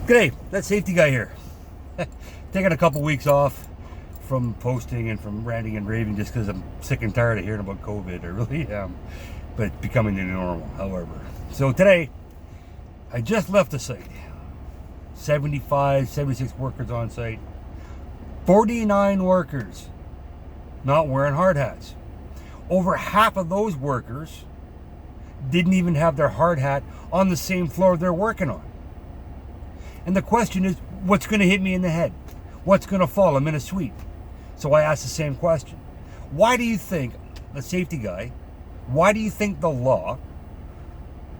G'day, that safety guy here. Taking a couple weeks off from posting and from ranting and raving just because I'm sick and tired of hearing about COVID. I really am. But it's becoming the new normal, however. So today, I just left the site. 76 workers on site. 49 workers not wearing hard hats. Over half of those workers didn't even have their hard hat on the same floor they're working on. And the question is, what's going to hit me in the head? What's going to fall? I'm in a suite. So I asked the same question. Why do you think, the safety guy, why do you think the law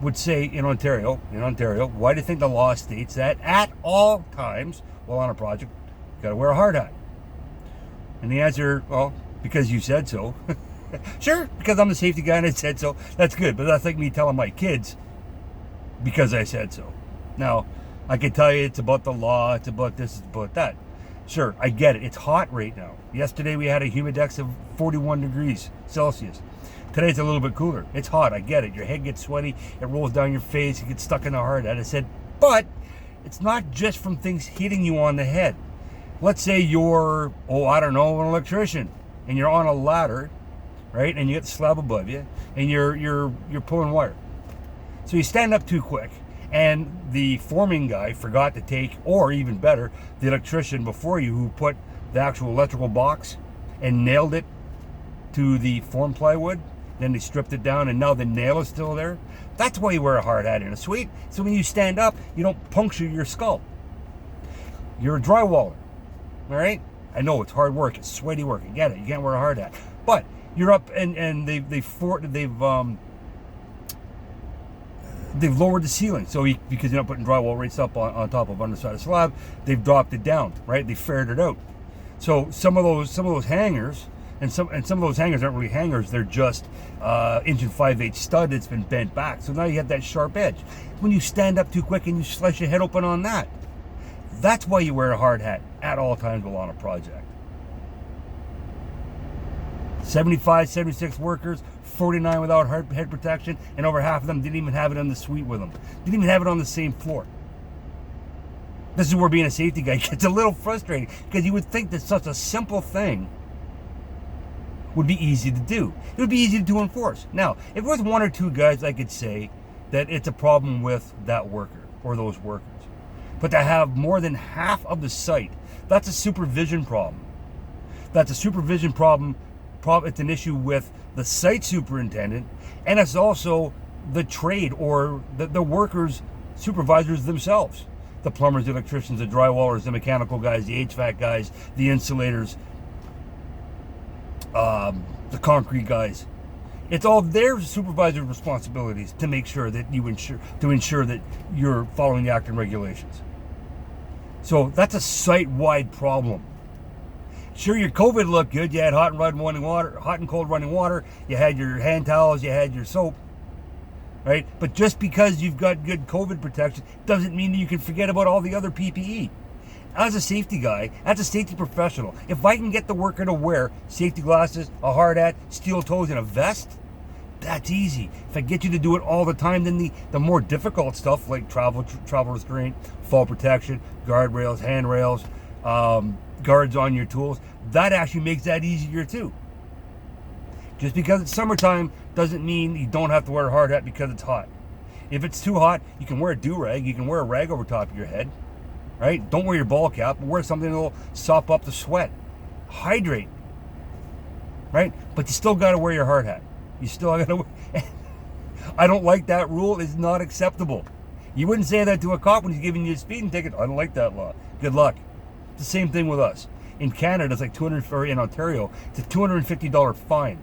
would say in Ontario, why do you think the law states that at all times, while on a project, you got to wear a hard hat? And the answer, well, because you said so. Sure, because I'm the safety guy and I said so. That's good, but that's like me telling my kids because I said so. Now, I can tell you it's about the law, it's about this, it's about that. Sure, I get it. It's hot right now. Yesterday we had a humidex of 41 degrees Celsius. Today it's a little bit cooler. It's hot, I get it. Your head gets sweaty, it rolls down your face, you get stuck in the hard hat. I said, but it's not just from things hitting you on the head. Let's say you're, an electrician, and you're on a ladder, right? And you get the slab above you, and you're pulling wire. So you stand up too quick. And the forming guy forgot to take, or even better, the electrician before you who put the actual electrical box and nailed it to the form plywood. Then they stripped it down and now the nail is still there. That's why you wear a hard hat in a suite. So when you stand up, you don't puncture your skull. You're a drywaller, all right? I know it's hard work, it's sweaty work, I get it. You can't wear a hard hat. But you're up and they've lowered the ceiling, so because you're not putting drywall rates up on top of underside of slab, they've dropped it down, right? They ferreted it out. So some of those hangers, and some of those hangers aren't really hangers; they're just 1 5/8 stud that's been bent back. So now you have that sharp edge. When you stand up too quick and you slice your head open on that, that's why you wear a hard hat at all times while on a project. 76 workers, 49 without head protection, and over half of them didn't even have it on the suite with them. Didn't even have it on the same floor. This is where being a safety guy gets a little frustrating, because you would think that such a simple thing would be easy to do. It would be easy to enforce. Now, if it was one or two guys, I could say that it's a problem with that worker or those workers. But to have more than half of the site, that's a supervision problem. That's a supervision problem. It's an issue with the site superintendent, and it's also the trade or the workers, supervisors themselves. The plumbers, the electricians, the drywallers, the mechanical guys, the HVAC guys, the insulators, the concrete guys. It's all their supervisor responsibilities to make sure that ensure that you're following the act and regulations. So that's a site-wide problem. Sure, your COVID looked good. You had hot and cold running water. You had your hand towels. You had your soap, right? But just because you've got good COVID protection doesn't mean that you can forget about all the other PPE. As a safety guy, as a safety professional, if I can get the worker to wear safety glasses, a hard hat, steel toes, and a vest, that's easy. If I get you to do it all the time, then the more difficult stuff like travel restraint, fall protection, guardrails, handrails, guards on your tools, that actually makes that easier too. Just because it's summertime doesn't mean you don't have to wear a hard hat because it's hot. If it's too hot, you can wear a do-rag, you can wear a rag over top of your head, right? Don't wear your ball cap, but wear something that'll sop up the sweat. Hydrate, right? But you still got to wear your hard hat. You still got to. I don't like that rule. It's not acceptable. You wouldn't say that to a cop when he's giving you a speeding ticket. I don't like that law. Good luck. It's the same thing with us. In Canada, it's like in Ontario, it's a $250 fine,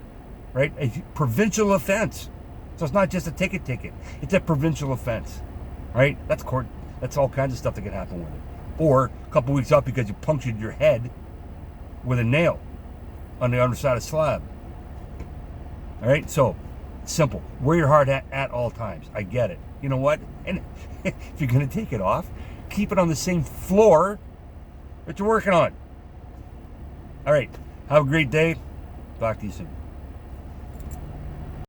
right? A provincial offense. So it's not just a ticket. It's a provincial offense, right? That's court. That's all kinds of stuff that can happen with it. Or a couple weeks off because you punctured your head with a nail on the underside of slab. All right, so simple. Wear your hard hat at all times. I get it. You know what? And if you're going to take it off, keep it on the same floor that you're working on. All right, have a great day. Talk to you soon.